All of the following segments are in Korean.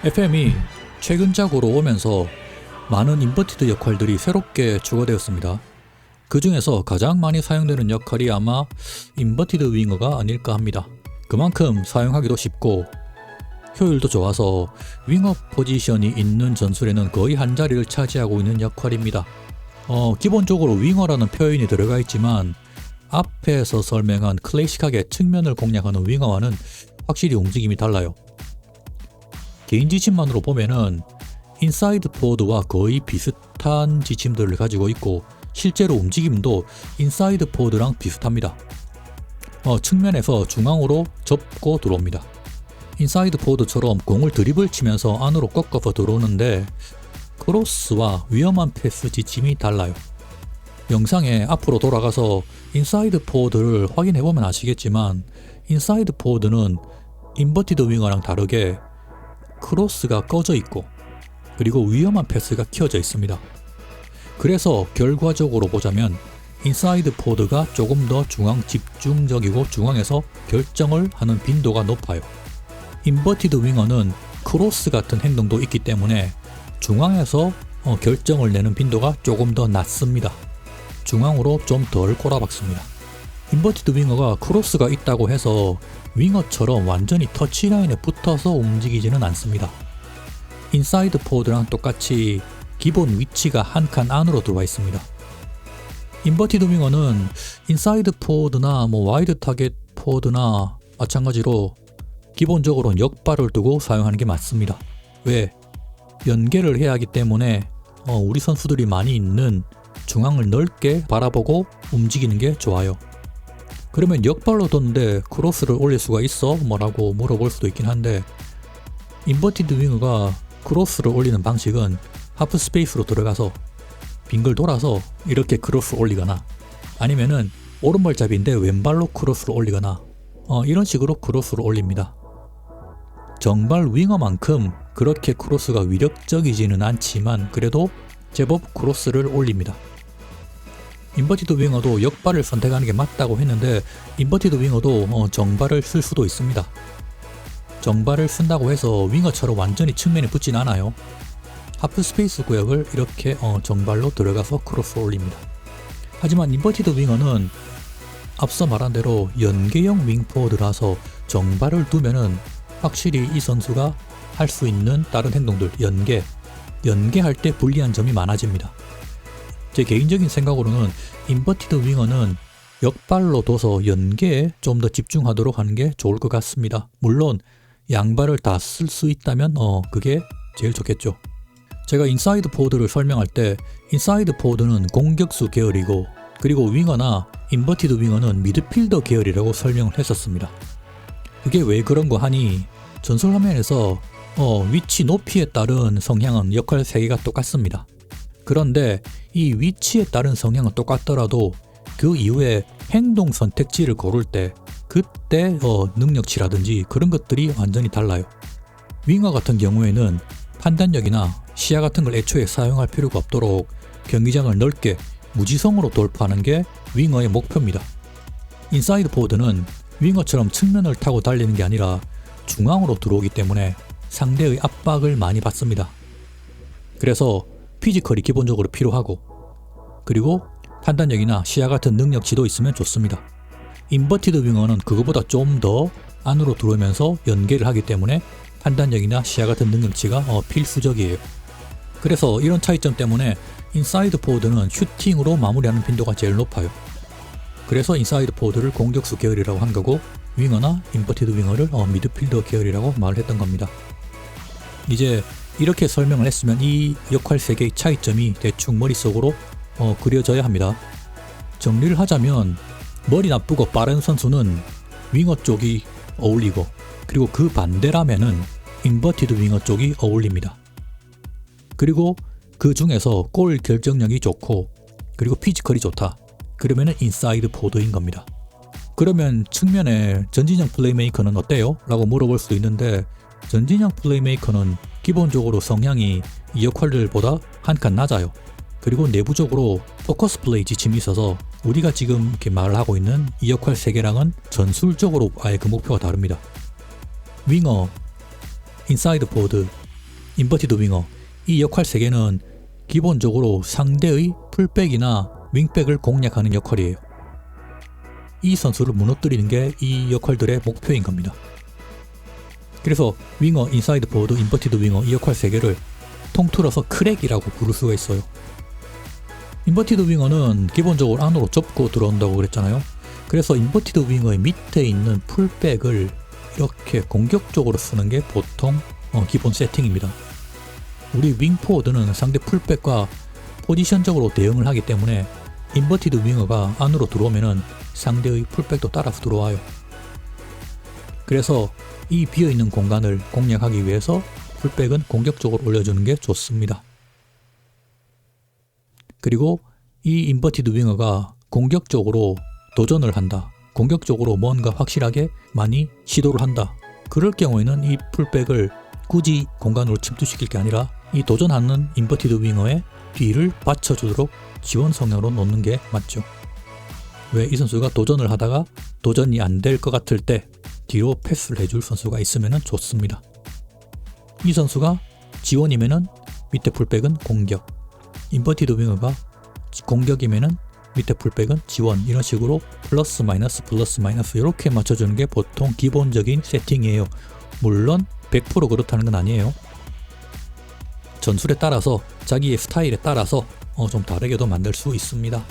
FM이 최근작으로 오면서 많은 인버티드 역할들이 새롭게 추가되었습니다. 그 중에서 가장 많이 사용되는 역할이 아마 인버티드 윙어가 아닐까 합니다. 그만큼 사용하기도 쉽고 효율도 좋아서 윙어 포지션이 있는 전술에는 거의 한 자리를 차지하고 있는 역할입니다. 기본적으로 윙어라는 표현이 들어가 있지만 앞에서 설명한 클래식하게 측면을 공략하는 윙어와는 확실히 움직임이 달라요. 개인 지침만으로 보면은 인사이드 포워드와 거의 비슷한 지침들을 가지고 있고 실제로 움직임도 인사이드 포워드랑 비슷합니다. 측면에서 중앙으로 접고 들어옵니다. 인사이드 포워드처럼 공을 드리블 치면서 안으로 꺾어서 들어오는데 크로스와 위험한 패스 지침이 달라요. 영상에 앞으로 돌아가서 인사이드 포워드를 확인해보면 아시겠지만 인사이드 포워드는 인버티드 윙어랑 다르게 크로스가 꺼져 있고 그리고 위험한 패스가 켜져 있습니다. 그래서 결과적으로 보자면 인사이드 포워드가 조금 더 중앙 집중적이고 중앙에서 결정을 하는 빈도가 높아요. 인버티드 윙어는 크로스 같은 행동도 있기 때문에 중앙에서 결정을 내는 빈도가 조금 더 낮습니다. 중앙으로 좀 덜 꼬라박습니다. 인버티드 윙어가 크로스가 있다고 해서 윙어처럼 완전히 터치라인에 붙어서 움직이지는 않습니다. 인사이드 포워드랑 똑같이 기본 위치가 한 칸 안으로 들어와 있습니다. 인버티드 윙어는 인사이드 포워드나 와이드 타겟 포워드나 마찬가지로 기본적으로 역발을 두고 사용하는 게 맞습니다. 왜? 연계를 해야 하기 때문에 우리 선수들이 많이 있는 중앙을 넓게 바라보고 움직이는 게 좋아요. 그러면 역발로 뒀는데 크로스를 올릴 수가 있어? 뭐라고 물어볼 수도 있긴 한데 인버티드 윙어가 크로스를 올리는 방식은 하프 스페이스로 들어가서 빙글 돌아서 이렇게 크로스 올리거나 아니면은 오른발잡이인데 왼발로 크로스를 올리거나 이런 식으로 크로스를 올립니다. 정발 윙어만큼 그렇게 크로스가 위력적이지는 않지만 그래도 제법 크로스를 올립니다. 인버티드 윙어도 역발을 선택하는 게 맞다고 했는데 인버티드 윙어도 정발을 쓸 수도 있습니다. 정발을 쓴다고 해서 윙어처럼 완전히 측면에 붙진 않아요. 하프 스페이스 구역을 이렇게 정발로 들어가서 크로스 올립니다. 하지만 인버티드 윙어는 앞서 말한 대로 연계형 윙포워드라서 정발을 두면은 확실히 이 선수가 할 수 있는 다른 행동들, 연계할 때 불리한 점이 많아집니다. 제 개인적인 생각으로는 인버티드 윙어는 역발로 둬서 연계에 좀 더 집중하도록 하는 게 좋을 것 같습니다. 물론 양발을 다 쓸 수 있다면 그게 제일 좋겠죠. 제가 인사이드 포워드를 설명할 때 인사이드 포워드는 공격수 계열이고 그리고 윙어나 인버티드 윙어는 미드필더 계열이라고 설명을 했었습니다. 그게 왜 그런 거 하니 전술 화면에서 위치 높이에 따른 성향은 역할 3개가 똑같습니다. 그런데 이 위치에 따른 성향은 똑같더라도 그 이후에 행동 선택지를 고를 때 그때 능력치라든지 그런 것들이 완전히 달라요. 윙어 같은 경우에는 판단력이나 시야 같은 걸 애초에 사용할 필요가 없도록 경기장을 넓게 무지성으로 돌파하는 게 윙어의 목표입니다. 인사이드 포워드는 윙어처럼 측면을 타고 달리는 게 아니라 중앙으로 들어오기 때문에 상대의 압박을 많이 받습니다. 그래서 피지컬이 기본적으로 필요하고 그리고 판단력이나 시야 같은 능력치도 있으면 좋습니다. 인버티드 윙어는 그거보다 좀 더 안으로 들어오면서 연계를 하기 때문에 판단력이나 시야 같은 능력치가 필수적이에요. 그래서 이런 차이점 때문에 인사이드 포워드는 슈팅으로 마무리하는 빈도가 제일 높아요. 그래서 인사이드 포워드를 공격수 계열이라고 한 거고 윙어나 인버티드 윙어를 미드필더 계열이라고 말을 했던 겁니다. 이제 이렇게 설명을 했으면 이 역할 3개의 차이점이 대충 머릿속으로 그려져야 합니다. 정리를 하자면 머리 나쁘고 빠른 선수는 윙어 쪽이 어울리고 그리고 그 반대라면은 인버티드 윙어 쪽이 어울립니다. 그리고 그 중에서 골 결정력이 좋고 그리고 피지컬이 좋다. 그러면은 인사이드 포워드인 겁니다. 그러면 측면에 전진형 플레이메이커는 어때요? 라고 물어볼 수도 있는데 전진형 플레이메이커는 기본적으로 성향이 이 역할들보다 한 칸 낮아요. 그리고 내부적으로 포커스 플레이 지침이 있어서 우리가 지금 이렇게 말을 하고 있는 이 역할 3개랑은 전술적으로 아예 그 목표가 다릅니다. 윙어, 인사이드 포워드, 인버티드 윙어, 이 역할 3개는 기본적으로 상대의 풀백이나 윙백을 공략하는 역할이에요. 이 선수를 무너뜨리는 게 이 역할들의 목표인 겁니다. 그래서 윙어, 인사이드 포워드, 인버티드 윙어 이 역할 3개를 통틀어서 크랙이라고 부를 수가 있어요. 인버티드 윙어는 기본적으로 안으로 접고 들어온다고 그랬잖아요. 그래서 인버티드 윙어의 밑에 있는 풀백을 이렇게 공격적으로 쓰는 게 보통 기본 세팅입니다. 우리 윙 포워드는 상대 풀백과 포지션적으로 대응을 하기 때문에 인버티드 윙어가 안으로 들어오면은 상대의 풀백도 따라서 들어와요. 그래서 이 비어있는 공간을 공략하기 위해서 풀백은 공격적으로 올려주는 게 좋습니다. 그리고 이 인버티드 윙어가 공격적으로 도전을 한다. 공격적으로 뭔가 확실하게 많이 시도를 한다. 그럴 경우에는 이 풀백을 굳이 공간으로 침투시킬 게 아니라 이 도전하는 인버티드 윙어의 뒤를 받쳐주도록 지원 성향으로 놓는 게 맞죠. 왜 이 선수가 도전을 하다가 도전이 안 될 것 같을 때 뒤로 패스를 해줄 선수가 있으면 좋습니다. 이 선수가 지원이면은 밑에 풀백은 공격, 인버티드 윙어가 공격이면은 밑에 풀백은 지원, 이런 식으로 플러스 마이너스 이렇게 맞춰주는 게 보통 기본적인 세팅이에요. 물론 100% 그렇다는 건 아니에요. 전술에 따라서 자기의 스타일에 따라서 좀 다르게도 만들 수 있습니다.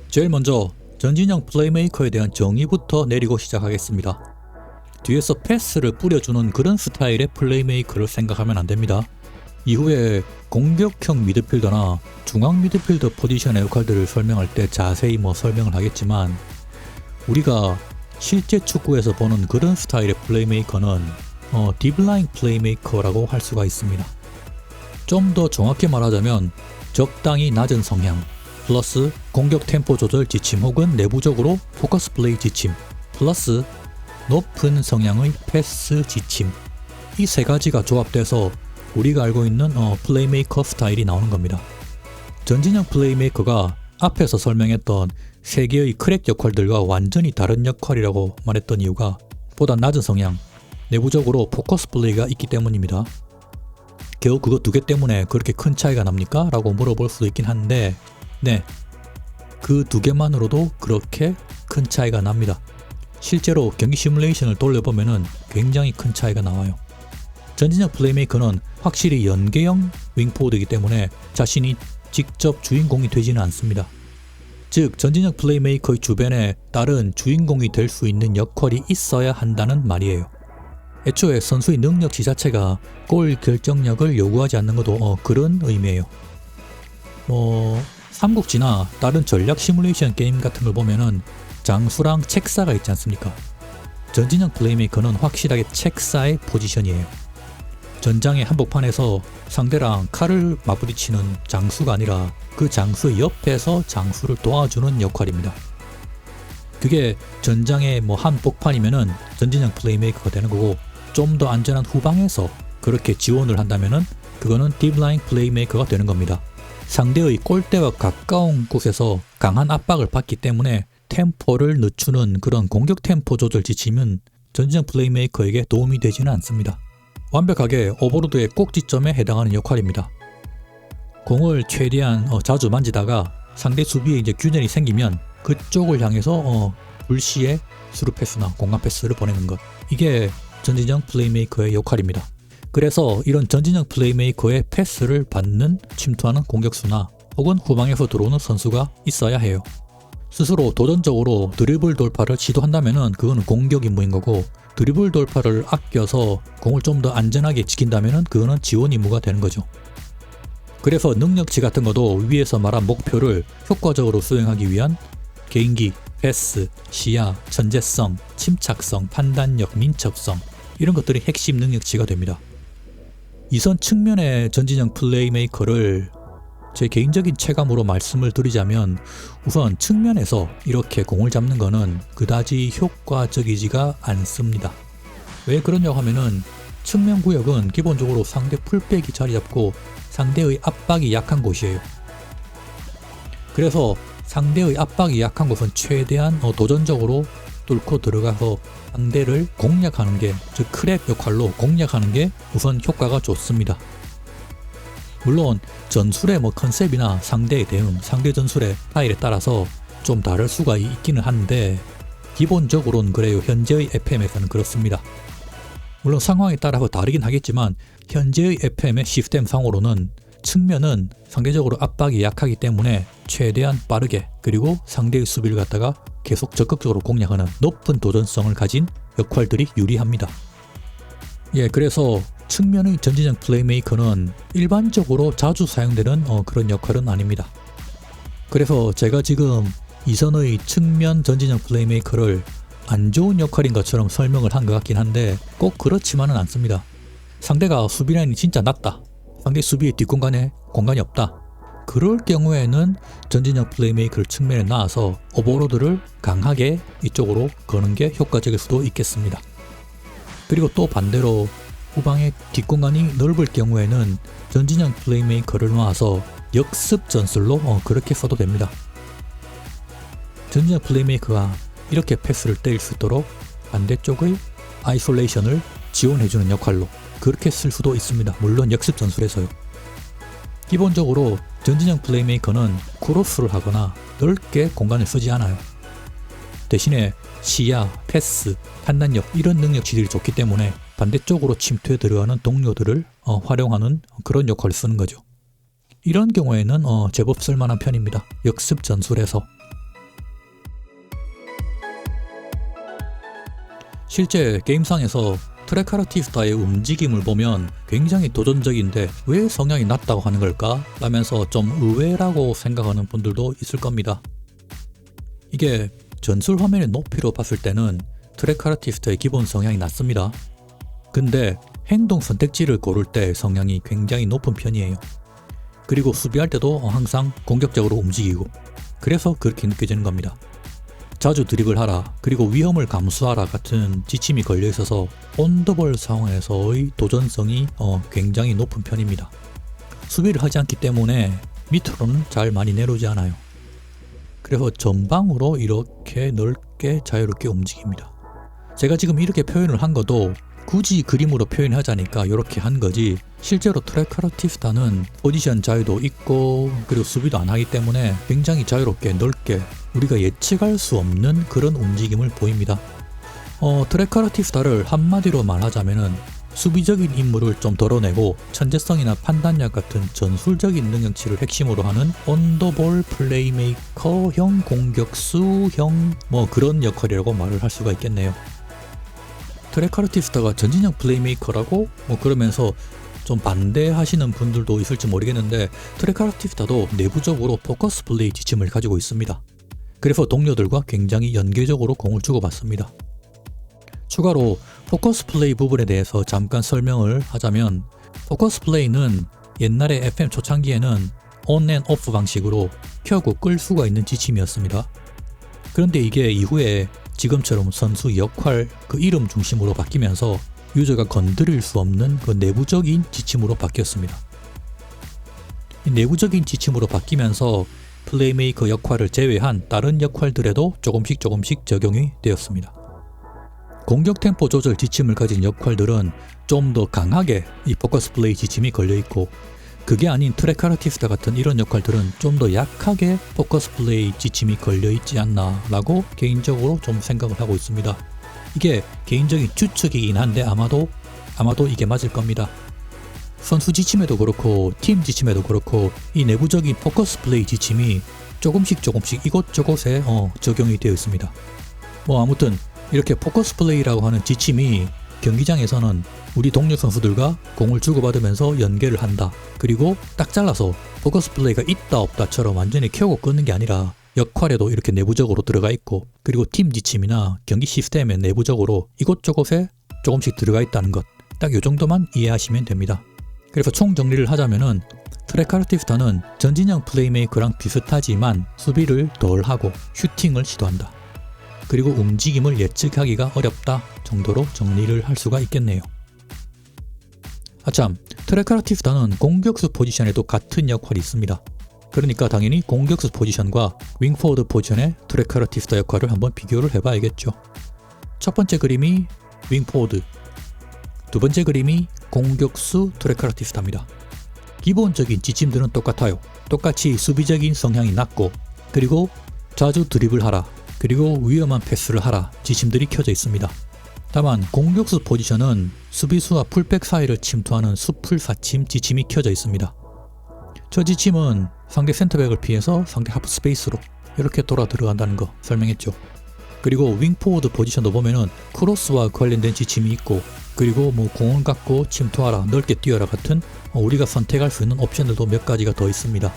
제일 먼저 전진영 플레이메이커에 대한 정의부터 내리고 시작하겠습니다. 뒤에서 패스를 뿌려주는 그런 스타일의 플레이메이커를 생각하면 안됩니다. 이후에 공격형 미드필더나 중앙 미드필더 포지션의 역할들을 설명할 때 자세히 설명을 하겠지만, 우리가 실제 축구에서 보는 그런 스타일의 플레이메이커는 딥라인 플레이메이커라고 할 수가 있습니다. 좀 더 정확히 말하자면 적당히 낮은 성향 플러스 공격 템포 조절 지침 혹은 내부적으로 포커스 플레이 지침 플러스 높은 성향의 패스 지침, 이 세 가지가 조합돼서 우리가 알고 있는 플레이메이커 스타일이 나오는 겁니다. 전진형 플레이메이커가 앞에서 설명했던 세 개의 크랙 역할들과 완전히 다른 역할이라고 말했던 이유가 보다 낮은 성향, 내부적으로 포커스 플레이가 있기 때문입니다. 겨우 그거 2개 때문에 그렇게 큰 차이가 납니까? 라고 물어볼 수도 있긴 한데, 네, 그 2개만으로도 그렇게 큰 차이가 납니다. 실제로 경기 시뮬레이션을 돌려보면 굉장히 큰 차이가 나와요. 전진형 플레이메이커는 확실히 연계형 윙포워드이기 때문에 자신이 직접 주인공이 되지는 않습니다. 즉 전진형 플레이메이커의 주변에 다른 주인공이 될 수 있는 역할이 있어야 한다는 말이에요. 애초에 선수의 능력 지자체가 골 결정력을 요구하지 않는 것도 그런 의미예요. 삼국지나 다른 전략 시뮬레이션 게임 같은 걸 보면은 장수랑 책사가 있지 않습니까? 전진형 플레이메이커는 확실하게 책사의 포지션이에요. 전장의 한복판에서 상대랑 칼을 맞부딪히는 장수가 아니라 그 장수의 옆에서 장수를 도와주는 역할입니다. 그게 전장의 한복판이면은 전진형 플레이메이커가 되는 거고, 좀 더 안전한 후방에서 그렇게 지원을 한다면은 그거는 딥라인 플레이메이커가 되는 겁니다. 상대의 골대와 가까운 곳에서 강한 압박을 받기 때문에 템포를 늦추는 그런 공격 템포 조절 지침은 전진형 플레이메이커에게 도움이 되지는 않습니다. 완벽하게 오버로드의 꼭지점에 해당하는 역할입니다. 공을 최대한 자주 만지다가 상대 수비에 균열이 생기면 그쪽을 향해서 불시에 스루 패스나 공간 패스를 보내는 것, 이게 전진형 플레이메이커의 역할입니다. 그래서 이런 전진형 플레이메이커의 패스를 받는 침투하는 공격수나 혹은 후방에서 들어오는 선수가 있어야 해요. 스스로 도전적으로 드리블 돌파를 시도한다면 그건 공격 임무인 거고, 드리블 돌파를 아껴서 공을 좀 더 안전하게 지킨다면 그거는 지원 임무가 되는 거죠. 그래서 능력치 같은 것도 위에서 말한 목표를 효과적으로 수행하기 위한 개인기, 패스, 시야, 천재성, 침착성, 판단력, 민첩성, 이런 것들이 핵심 능력치가 됩니다. 이선 측면의 전진형 플레이메이커를 제 개인적인 체감으로 말씀을 드리자면, 우선 측면에서 이렇게 공을 잡는 거는 그다지 효과적이지가 않습니다. 왜 그러냐고 하면은 측면 구역은 기본적으로 상대 풀백이 자리 잡고 상대의 압박이 약한 곳이에요. 그래서 상대의 압박이 약한 곳은 최대한 도전적으로 뚫고 들어가서 상대를 공략하는 게, 즉 크랩 역할로 공략하는 게 우선 효과가 좋습니다. 물론 전술의 컨셉이나 상대의 대응, 상대 전술의 스타일에 따라서 좀 다를 수가 있기는 한데 기본적으로는 그래요. 현재의 FM에서는 그렇습니다. 물론 상황에 따라서 다르긴 하겠지만 현재의 FM의 시스템상으로는 측면은 상대적으로 압박이 약하기 때문에 최대한 빠르게, 그리고 상대의 수비를 갖다가 계속 적극적으로 공략하는 높은 도전성을 가진 역할들이 유리합니다. 그래서 측면의 전진형 플레이메이커는 일반적으로 자주 사용되는 그런 역할은 아닙니다. 그래서 제가 지금 이선의 측면 전진형 플레이메이커를 안 좋은 역할인 것처럼 설명을 한 것 같긴 한데 꼭 그렇지만은 않습니다. 상대가 수비라인이 진짜 낮다, 상대 수비의 뒷공간에 공간이 없다, 그럴 경우에는 전진형 플레이메이커를 측면에 놔서 오버로드를 강하게 이쪽으로 거는 게 효과적일 수도 있겠습니다. 그리고 또 반대로 후방의 뒷공간이 넓을 경우에는 전진형 플레이메이커를 놔서 역습 전술로 그렇게 써도 됩니다. 전진형 플레이메이커가 이렇게 패스를 때릴 수 있도록 반대쪽의 아이솔레이션을 지원해주는 역할로 그렇게 쓸 수도 있습니다. 물론 역습 전술에서요. 기본적으로 전진형 플레이메이커는 크로스를 하거나 넓게 공간을 쓰지 않아요. 대신에 시야, 패스, 판단력 이런 능력치들이 좋기 때문에 반대쪽으로 침투해 들어가는 동료들을 활용하는 그런 역할을 쓰는 거죠. 이런 경우에는 제법 쓸만한 편입니다. 역습 전술에서. 실제 게임상에서 트레카르티스타의 움직임을 보면 굉장히 도전적인데 왜 성향이 낮다고 하는 걸까? 라면서 좀 의외라고 생각하는 분들도 있을 겁니다. 이게 전술 화면의 높이로 봤을 때는 트레카르티스타의 기본 성향이 낮습니다. 근데 행동 선택지를 고를 때 성향이 굉장히 높은 편이에요. 그리고 수비할 때도 항상 공격적으로 움직이고, 그래서 그렇게 느껴지는 겁니다. 자주 드립을 하라, 그리고 위험을 감수하라 같은 지침이 걸려 있어서 온더볼 상황에서의 도전성이 굉장히 높은 편입니다. 수비를 하지 않기 때문에 밑으로는 잘 많이 내려오지 않아요. 그래서 전방으로 이렇게 넓게 자유롭게 움직입니다. 제가 지금 이렇게 표현을 한 것도 굳이 그림으로 표현하자니까 이렇게 한 거지, 실제로 트레카르티스타는 포지션 자유도 있고 그리고 수비도 안 하기 때문에 굉장히 자유롭게 넓게 우리가 예측할 수 없는 그런 움직임을 보입니다. 트레카르티스타를 한마디로 말하자면은 수비적인 임무를 좀 덜어내고 천재성이나 판단력 같은 전술적인 능력치를 핵심으로 하는 온더볼 플레이메이커형 공격수형 그런 역할이라고 말을 할 수가 있겠네요. 트레카르티스타가 전진형 플레이메이커라고 그러면서 좀 반대하시는 분들도 있을지 모르겠는데, 트레카르티스타도 내부적으로 포커스 플레이 지침을 가지고 있습니다. 그래서 동료들과 굉장히 연계적으로 공을 주고받습니다. 추가로 포커스 플레이 부분에 대해서 잠깐 설명을 하자면, 포커스 플레이는 옛날에 FM 초창기에는 on and off 방식으로 켜고 끌 수가 있는 지침이었습니다. 그런데 이게 이후에 지금처럼 선수 역할 그 이름 중심으로 바뀌면서 유저가 건드릴 수 없는 그 내부적인 지침으로 바뀌었습니다. 이 내부적인 지침으로 바뀌면서 플레이메이커 역할을 제외한 다른 역할들에도 조금씩 적용이 되었습니다. 공격 템포 조절 지침을 가진 역할들은 좀 더 강하게 이 포커스 플레이 지침이 걸려있고, 그게 아닌 트레카르티스타 같은 이런 역할들은 좀 더 약하게 포커스 플레이 지침이 걸려있지 않나 라고 개인적으로 좀 생각을 하고 있습니다. 이게 개인적인 추측이긴 한데 아마도 이게 맞을 겁니다. 선수 지침에도 그렇고 팀 지침에도 그렇고 이 내부적인 포커스 플레이 지침이 조금씩 이곳저곳에 적용이 되어 있습니다. 아무튼 이렇게 포커스 플레이라고 하는 지침이 경기장에서는 우리 동료 선수들과 공을 주고받으면서 연계를 한다, 그리고 딱 잘라서 포커스 플레이가 있다 없다처럼 완전히 켜고 끄는 게 아니라 역할에도 이렇게 내부적으로 들어가 있고, 그리고 팀 지침이나 경기 시스템에 내부적으로 이곳저곳에 조금씩 들어가 있다는 것, 딱 이 정도만 이해하시면 됩니다. 그래서 총 정리를 하자면은 트레카르티스타는 전진형 플레이메이커랑 비슷하지만 수비를 덜 하고 슈팅을 시도한다, 그리고 움직임을 예측하기가 어렵다 정도로 정리를 할 수가 있겠네요. 아참, 트레카르티스타는 공격수 포지션에도 같은 역할이 있습니다. 그러니까 당연히 공격수 포지션과 윙포워드 포지션의 트랙카르티스타 역할을 한번 비교를 해봐야겠죠. 첫 번째 그림이 윙포워드, 두 번째 그림이 공격수 트랙카르티스타입니다. 기본적인 지침들은 똑같아요. 똑같이 수비적인 성향이 낮고, 그리고 자주 드리블하라, 그리고 위험한 패스를 하라 지침들이 켜져 있습니다. 다만 공격수 포지션은 수비수와 풀백 사이를 침투하는 수풀 사침 지침이 켜져 있습니다. 저 지침은 상대 센터백을 피해서 상대 하프 스페이스로 이렇게 돌아 들어간다는 거 설명했죠. 그리고 윙포워드 포지션도 보면은 크로스와 관련된 지침이 있고, 그리고 공을 갖고 침투하라, 넓게 뛰어라 같은 우리가 선택할 수 있는 옵션들도 몇 가지가 더 있습니다.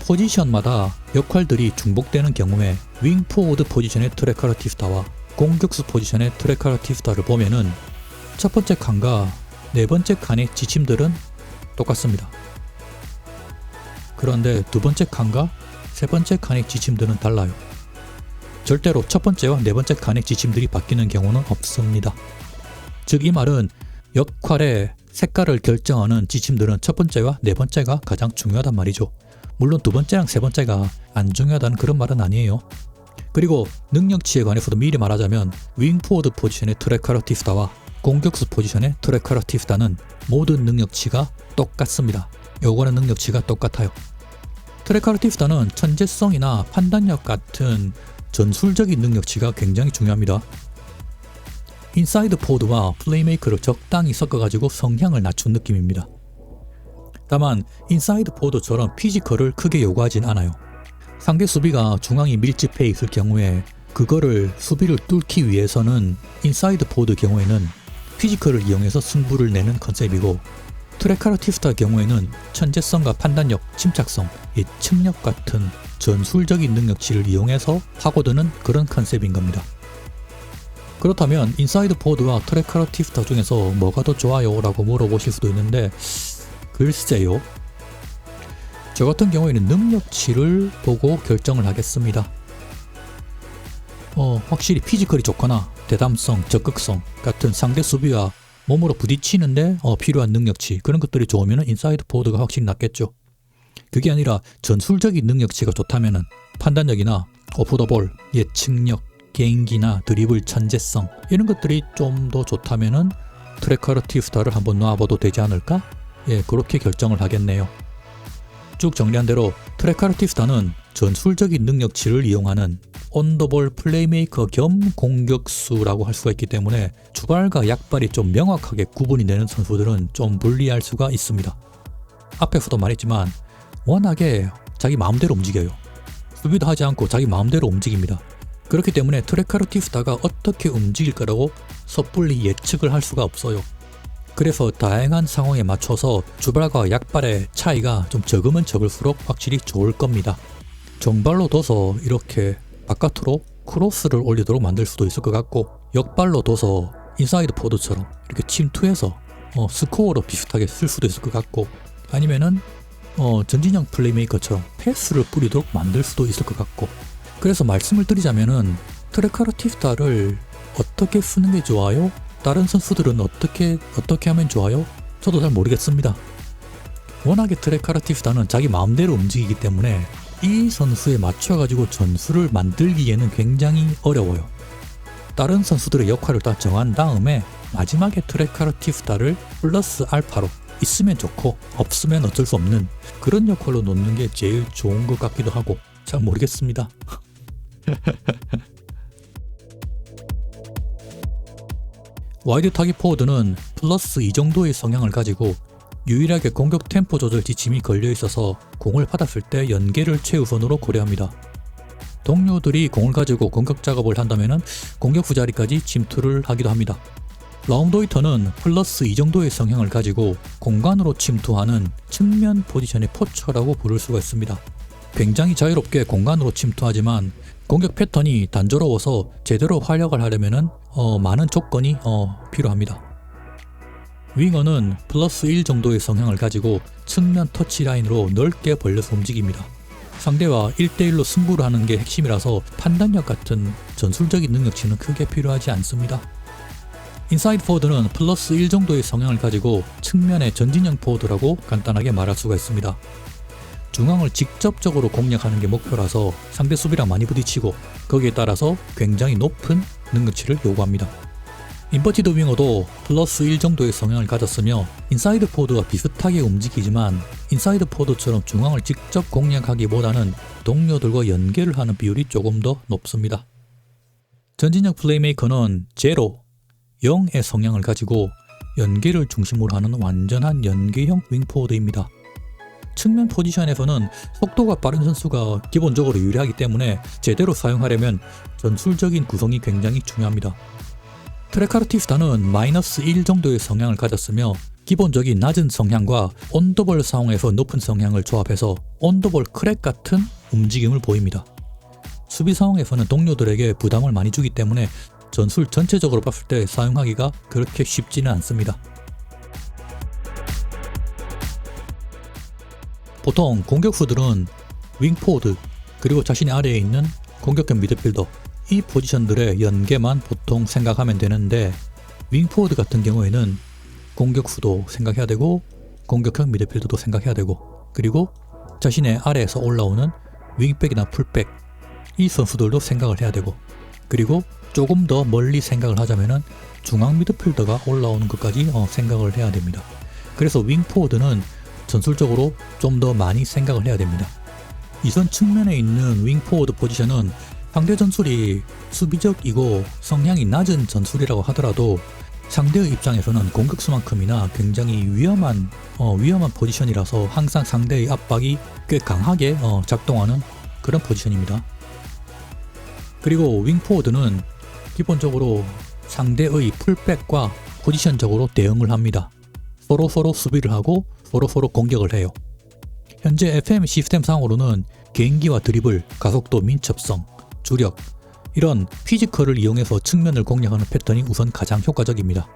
포지션마다 역할들이 중복되는 경우에 윙포워드 포지션의 트랙카르티스타와 공격수 포지션의 트랙카르티스타를 보면은 첫 번째 칸과 네 번째 칸의 지침들은 똑같습니다. 그런데 두 번째 칸과 세 번째 칸의 지침들은 달라요. 절대로 첫 번째와 네 번째 칸의 지침들이 바뀌는 경우는 없습니다. 즉 이 말은 역할의 색깔을 결정하는 지침들은 첫 번째와 네 번째가 가장 중요하단 말이죠. 물론 두 번째랑 세 번째가 안 중요하다는 그런 말은 아니에요. 그리고 능력치에 관해서도 미리 말하자면 윙포워드 포지션의 트랙카르티스타와 공격수 포지션의 트랙카르티스타는 모든 능력치가 똑같습니다. 요거는 능력치가 똑같아요. 트랙카르티스타는 천재성이나 판단력 같은 전술적인 능력치가 굉장히 중요합니다. 인사이드 포워드와 플레이메이커를 적당히 섞어가지고 성향을 낮춘 느낌입니다. 다만 인사이드 포워드처럼 피지컬을 크게 요구하진 않아요. 상대 수비가 중앙이 밀집해 있을 경우에 그거를 수비를 뚫기 위해서는 인사이드 포워드 경우에는 피지컬을 이용해서 승부를 내는 컨셉이고, 트랙카르티스타 경우에는 천재성과 판단력, 침착성, 예측력 같은 전술적인 능력치를 이용해서 파고드는 그런 컨셉인 겁니다. 그렇다면 인사이드 포워드와 트랙카르티스타 중에서 뭐가 더 좋아요? 라고 물어보실 수도 있는데, 글쎄요. 저 같은 경우에는 능력치를 보고 결정을 하겠습니다. 확실히 피지컬이 좋거나 대담성, 적극성 같은 상대 수비와 몸으로 부딪히는데 필요한 능력치, 그런 것들이 좋으면 인사이드 포워드가 확실히 낫겠죠. 그게 아니라 전술적인 능력치가 좋다면 판단력이나 오프더볼, 예측력, 개인기나 드리블 천재성 이런 것들이 좀 더 좋다면 트랙카르티스타를 한번 놔봐도 되지 않을까? 그렇게 결정을 하겠네요. 쭉 정리한 대로 트랙카르티스타는 전술적인 능력치를 이용하는 온더볼 플레이메이커 겸 공격수라고 할 수가 있기 때문에 주발과 약발이 좀 명확하게 구분이 되는 선수들은 좀 불리할 수가 있습니다. 앞에서도 말했지만 워낙에 자기 마음대로 움직여요. 수비도 하지 않고 자기 마음대로 움직입니다. 그렇기 때문에 트랙카르티스타가 어떻게 움직일 거라고 섣불리 예측을 할 수가 없어요. 그래서 다양한 상황에 맞춰서 주발과 약발의 차이가 좀 적으면 적을수록 확실히 좋을 겁니다. 정발로 둬서 이렇게 바깥으로 크로스를 올리도록 만들 수도 있을 것 같고, 역발로 둬서 인사이드 포워드처럼 이렇게 침투해서 스코어로 비슷하게 쓸 수도 있을 것 같고, 아니면은 전진형 플레이메이커처럼 패스를 뿌리도록 만들 수도 있을 것 같고, 그래서 말씀을 드리자면은 트랙카르티스타를 어떻게 쓰는 게 좋아요? 다른 선수들은 어떻게 하면 좋아요? 저도 잘 모르겠습니다. 워낙에 트랙카르티스타는 자기 마음대로 움직이기 때문에 이 선수에 맞춰가지고 전술을 만들기에는 굉장히 어려워요. 다른 선수들의 역할을 다 정한 다음에 마지막에 트랙카르티스타를 플러스 알파로 있으면 좋고 없으면 어쩔 수 없는 그런 역할로 놓는 게 제일 좋은 것 같기도 하고, 잘 모르겠습니다. 와이드 타깃 포워드는 플러스 이 정도의 성향을 가지고 유일하게 공격 템포 조절 지침이 걸려 있어서 공을 받았을 때 연계를 최우선으로 고려합니다. 동료들이 공을 가지고 공격 작업을 한다면 공격수 자리까지 침투를 하기도 합니다. 라운드호이터는 플러스 이 정도의 성향을 가지고 공간으로 침투하는 측면 포지션의 포처라고 부를 수가 있습니다. 굉장히 자유롭게 공간으로 침투하지만 공격 패턴이 단조로워서 제대로 활약을 하려면 많은 조건이 필요합니다. 윙어는 플러스 1 정도의 성향을 가지고 측면 터치라인으로 넓게 벌려서 움직입니다. 상대와 1대1로 승부를 하는 게 핵심이라서 판단력 같은 전술적인 능력치는 크게 필요하지 않습니다. 인사이드 포워드는 플러스 1 정도의 성향을 가지고 측면의 전진형 포워드라고 간단하게 말할 수가 있습니다. 중앙을 직접적으로 공략하는 게 목표라서 상대 수비랑 많이 부딪히고 거기에 따라서 굉장히 높은 능력치를 요구합니다. 인버티드 윙어도 플러스 1 정도의 성향을 가졌으며 인사이드 포워드와 비슷하게 움직이지만 인사이드 포워드처럼 중앙을 직접 공략하기보다는 동료들과 연계를 하는 비율이 조금 더 높습니다. 전진력 플레이메이커는 제로, 0의 성향을 가지고 연계를 중심으로 하는 완전한 연계형 윙포워드입니다. 측면 포지션에서는 속도가 빠른 선수가 기본적으로 유리하기 때문에 제대로 사용하려면 전술적인 구성이 굉장히 중요합니다. 트레카르티스타는 마이너스 1 정도의 성향을 가졌으며 기본적인 낮은 성향과 온더볼 상황에서 높은 성향을 조합해서 온더볼 크랙 같은 움직임을 보입니다. 수비 상황에서는 동료들에게 부담을 많이 주기 때문에 전술 전체적으로 봤을 때 사용하기가 그렇게 쉽지는 않습니다. 보통 공격수들은 윙포워드 그리고 자신의 아래에 있는 공격형 미드필더 이 포지션들의 연계만 보통 생각하면 되는데 윙포워드 같은 경우에는 공격수도 생각해야 되고 공격형 미드필더도 생각해야 되고 그리고 자신의 아래에서 올라오는 윙백이나 풀백 이 선수들도 생각을 해야 되고 그리고 조금 더 멀리 생각을 하자면은 중앙 미드필더가 올라오는 것까지 생각을 해야 됩니다. 그래서 윙포워드는 전술적으로 좀 더 많이 생각을 해야 됩니다. 이선 측면에 있는 윙포워드 포지션은 상대 전술이 수비적이고 성향이 낮은 전술이라고 하더라도 상대의 입장에서는 공격수만큼이나 굉장히 위험한 포지션이라서 항상 상대의 압박이 꽤 강하게 작동하는 그런 포지션입니다. 그리고 윙포워드는 기본적으로 상대의 풀백과 포지션적으로 대응을 합니다. 서로 수비를 하고 서로 공격을 해요. 현재 FM 시스템상으로는 개인기와 드리블, 가속도, 민첩성, 주력 이런 피지컬을 이용해서 측면을 공략하는 패턴이 우선 가장 효과적입니다.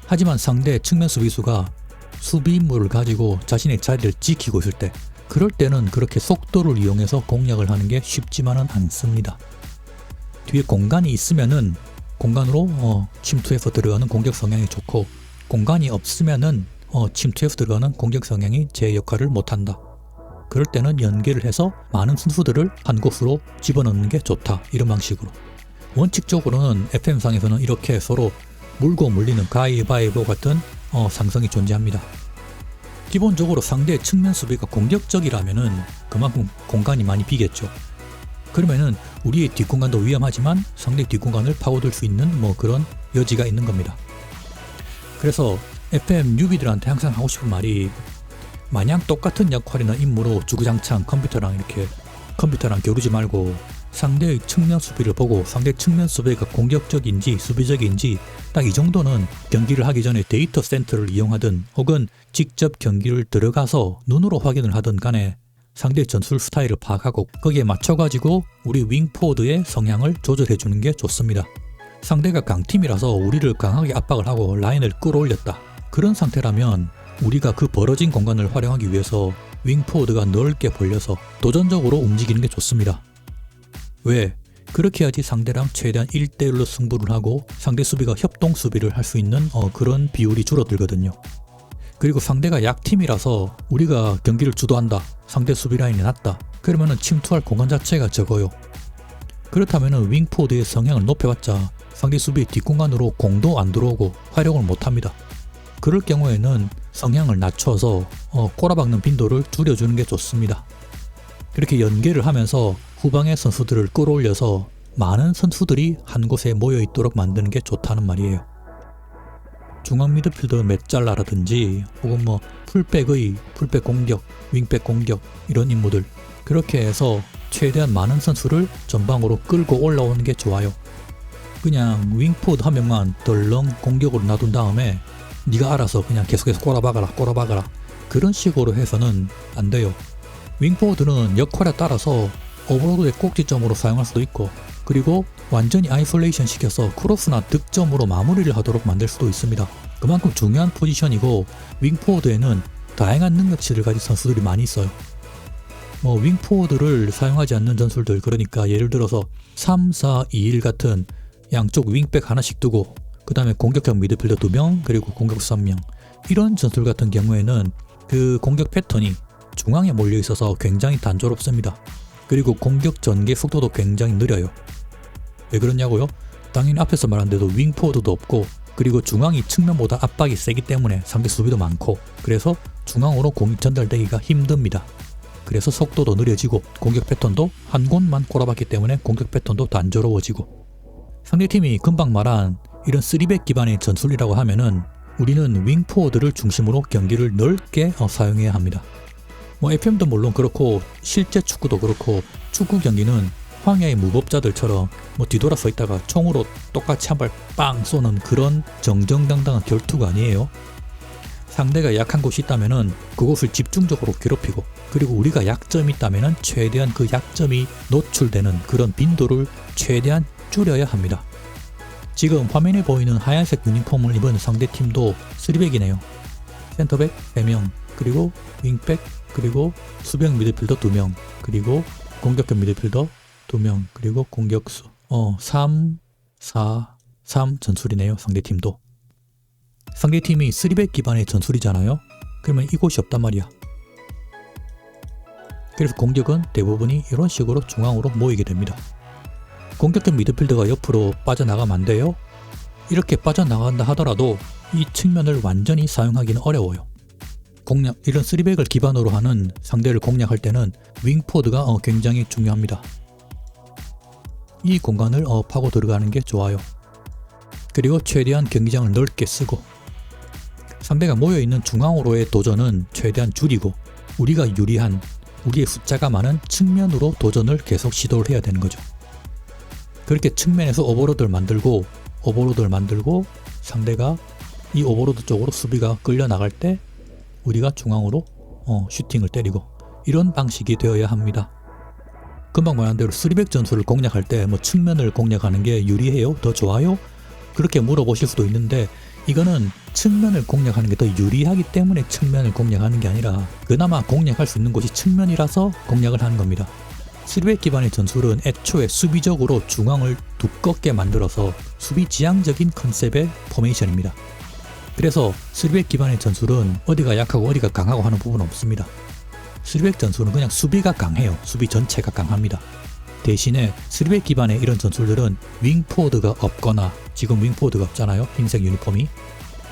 하지만 상대 측면 수비수가 수비 임무를 가지고 자신의 자리를 지키고 있을 때 그럴 때는 그렇게 속도를 이용해서 공략을 하는 게 쉽지만은 않습니다. 뒤에 공간이 있으면은 공간으로 침투해서 들어가는 공격 성향이 좋고 공간이 없으면은 침투해서 들어가는 공격 성향이 제 역할을 못한다. 그럴 때는 연계를 해서 많은 선수들을 한 곳으로 집어넣는 게 좋다. 이런 방식으로. 원칙적으로는 FM상에서는 이렇게 서로 물고 물리는 가위바위보 같은 상성이 존재합니다. 기본적으로 상대의 측면 수비가 공격적이라면은 그만큼 공간이 많이 비겠죠. 그러면은 우리의 뒷공간도 위험하지만 상대 뒷공간을 파고들 수 있는 그런 여지가 있는 겁니다. 그래서 FM 뉴비들한테 항상 하고 싶은 말이 마냥 똑같은 역할이나 임무로 주구장창 컴퓨터랑 겨루지 말고 상대의 측면 수비를 보고 상대 측면 수비가 공격적인지 수비적인지 딱 이 정도는 경기를 하기 전에 데이터 센터를 이용하든 혹은 직접 경기를 들어가서 눈으로 확인을 하든 간에 상대의 전술 스타일을 파악하고 거기에 맞춰가지고 우리 윙포워드의 성향을 조절해주는 게 좋습니다. 상대가 강팀이라서 우리를 강하게 압박을 하고 라인을 끌어올렸다. 그런 상태라면 우리가 그 벌어진 공간을 활용하기 위해서 윙포워드가 넓게 벌려서 도전적으로 움직이는 게 좋습니다. 왜? 그렇게 해야지 상대랑 최대한 1대1로 승부를 하고 상대 수비가 협동 수비를 할 수 있는 그런 비율이 줄어들거든요. 그리고 상대가 약팀이라서 우리가 경기를 주도한다. 상대 수비 라인이 낮다. 그러면은 침투할 공간 자체가 적어요. 그렇다면은 윙포워드의 성향을 높여봤자 상대 수비 뒷공간으로 공도 안 들어오고 활용을 못합니다. 그럴 경우에는 성향을 낮춰서 꼬라박는 빈도를 줄여주는 게 좋습니다. 그렇게 연계를 하면서 후방의 선수들을 끌어올려서 많은 선수들이 한 곳에 모여있도록 만드는 게 좋다는 말이에요. 중앙 미드필더 메짤라라든지 혹은 풀백 공격, 윙백 공격 이런 임무들 그렇게 해서 최대한 많은 선수를 전방으로 끌고 올라오는 게 좋아요. 그냥 윙포워드 한 명만 덜렁 공격으로 놔둔 다음에 네가 알아서 그냥 계속해서 꼬라박아라 그런 식으로 해서는 안 돼요. 윙포워드는 역할에 따라서 오버로드의 꼭지점으로 사용할 수도 있고 그리고 완전히 아이솔레이션 시켜서 크로스나 득점으로 마무리를 하도록 만들 수도 있습니다. 그만큼 중요한 포지션이고 윙포워드에는 다양한 능력치를 가진 선수들이 많이 있어요. 윙포워드를 사용하지 않는 전술들 그러니까 예를 들어서 3-4-2-1 같은 양쪽 윙백 하나씩 두고 그 다음에 공격형 미드필더 2명 그리고 공격수 1명 이런 전술 같은 경우에는 그 공격 패턴이 중앙에 몰려 있어서 굉장히 단조롭습니다. 그리고 공격 전개 속도도 굉장히 느려요. 왜 그러냐고요? 당연히 앞에서 말한 대로 윙포워드도 없고 그리고 중앙이 측면보다 압박이 세기 때문에 상대 수비도 많고 그래서 중앙으로 공이 전달되기가 힘듭니다. 그래서 속도도 느려지고 공격 패턴도 한 곳만 꼬라박기 때문에 공격 패턴도 단조로워지고 상대팀이 금방 말한 이런 3백 기반의 전술이라고 하면은 우리는 윙포워드를 중심으로 경기를 넓게 사용해야 합니다. FM도 물론 그렇고 실제 축구도 그렇고 축구 경기는 황야의 무법자들처럼 뒤돌아 서 있다가 총으로 똑같이 한 발 빵 쏘는 그런 정정당당한 결투가 아니에요. 상대가 약한 곳이 있다면은 그곳을 집중적으로 괴롭히고 그리고 우리가 약점이 있다면은 최대한 그 약점이 노출되는 그런 빈도를 최대한 줄여야 합니다. 지금 화면에 보이는 하얀색 유니폼을 입은 상대팀도 3백이네요. 센터백 3명, 그리고 윙백, 그리고 수비형 미드필더 2명, 그리고 공격형 미드필더 2명, 그리고 공격수 3, 4, 3 전술이네요. 상대팀도. 상대팀이 3백 기반의 전술이잖아요. 그러면 이곳이 없단 말이야. 그래서 공격은 대부분이 이런 식으로 중앙으로 모이게 됩니다. 공격형 미드필더가 옆으로 빠져나가면 안 돼요. 이렇게 빠져나간다 하더라도 이 측면을 완전히 사용하기는 어려워요. 이런 3백을 기반으로 하는 상대를 공략할 때는 윙포드가 굉장히 중요합니다. 이 공간을 파고 들어가는 게 좋아요. 그리고 최대한 경기장을 넓게 쓰고 상대가 모여있는 중앙으로의 도전은 최대한 줄이고 우리가 유리한 우리의 숫자가 많은 측면으로 도전을 계속 시도를 해야 되는 거죠. 그렇게 측면에서 오버로드를 만들고 상대가 이 오버로드 쪽으로 수비가 끌려나갈 때 우리가 중앙으로 슈팅을 때리고 이런 방식이 되어야 합니다. 금방 말한 대로 3백 전술을 공략할 때 측면을 공략하는 게 유리해요? 더 좋아요? 그렇게 물어보실 수도 있는데 이거는 측면을 공략하는 게 더 유리하기 때문에 측면을 공략하는 게 아니라 그나마 공략할 수 있는 곳이 측면이라서 공략을 하는 겁니다. 3백 기반의 전술은 애초에 수비적으로 중앙을 두껍게 만들어서 수비 지향적인 컨셉의 포메이션입니다. 그래서 3백 기반의 전술은 어디가 약하고 어디가 강하고 하는 부분은 없습니다. 3백 전술은 그냥 수비가 강해요. 수비 전체가 강합니다. 대신에 3백 기반의 이런 전술들은 윙포워드가 없거나 지금 윙포워드가 없잖아요. 흰색 유니폼이.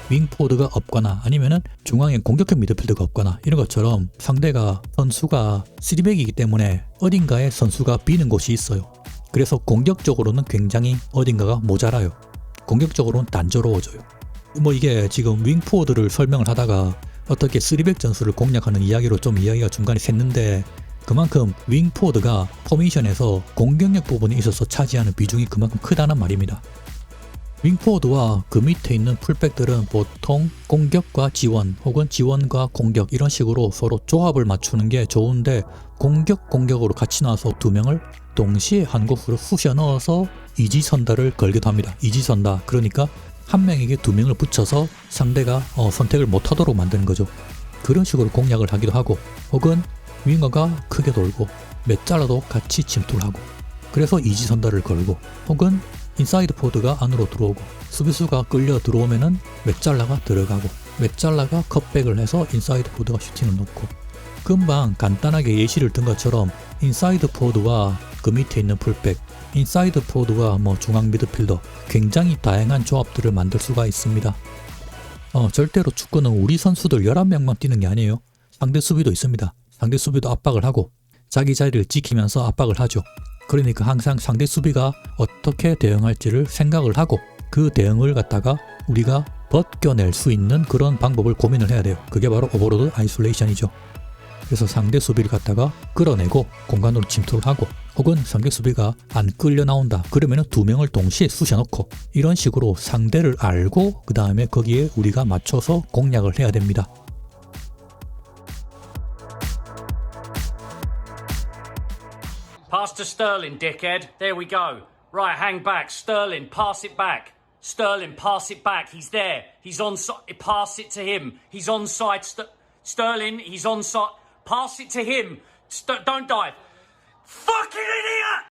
윙포워드가 없거나 아니면은 중앙에 공격형 미드필더가 없거나 이런 것처럼 상대가 선수가 3백이기 때문에 어딘가에 선수가 비는 곳이 있어요. 그래서 공격적으로는 굉장히 어딘가가 모자라요. 공격적으로는 단조로워져요. 이게 지금 윙포워드를 설명을 하다가 어떻게 3백 전술을 공략하는 이야기로 좀 이야기가 중간에 샜는데 그만큼 윙포워드가 포메이션에서 공격력 부분에 있어서 차지하는 비중이 그만큼 크다는 말입니다. 윙포워드와 그 밑에 있는 풀백들은 보통 공격과 지원 혹은 지원과 공격 이런 식으로 서로 조합을 맞추는 게 좋은데 공격으로 같이 나와서 2명을 동시에 한 곳으로 쑤셔 넣어서 이지선다를 걸기도 합니다. 이지선다 그러니까 한 명에게 2명을 붙여서 상대가 선택을 못하도록 만드는 거죠. 그런 식으로 공략을 하기도 하고 혹은 윙어가 크게 돌고 메짤라도 같이 침투를 하고 그래서 이지선다를 걸고 혹은 인사이드 포드가 안으로 들어오고 수비수가 끌려 들어오면은 메짤라가 들어가고 메짤라가 컷백을 해서 인사이드 포드가 슈팅을 넣고 금방 간단하게 예시를 든 것처럼 인사이드 포드와 그 밑에 있는 풀백 인사이드 포드와 중앙 미드필더 굉장히 다양한 조합들을 만들 수가 있습니다. 절대로 축구는 우리 선수들 11명만 뛰는 게 아니에요. 상대 수비도 있습니다. 상대 수비도 압박을 하고 자기 자리를 지키면서 압박을 하죠. 그러니까 항상 상대 수비가 어떻게 대응할지를 생각을 하고 그 대응을 갖다가 우리가 벗겨낼 수 있는 그런 방법을 고민을 해야 돼요. 그게 바로 오버로드 아이솔레이션이죠. 그래서 상대 수비를 갖다가 끌어내고 공간으로 침투를 하고 혹은 상대 수비가 안 끌려 나온다 그러면 2명을 동시에 쑤셔놓고 이런 식으로 상대를 알고 그 다음에 거기에 우리가 맞춰서 공략을 해야 됩니다. Pass to Sterling, dickhead. There we go. Right, hang back. Sterling, pass it back. Sterling, pass it back. He's there. He's onside. Pass it to him. He's onside. Sterling, he's onside. Pass it to him. Don't dive. Fucking idiot!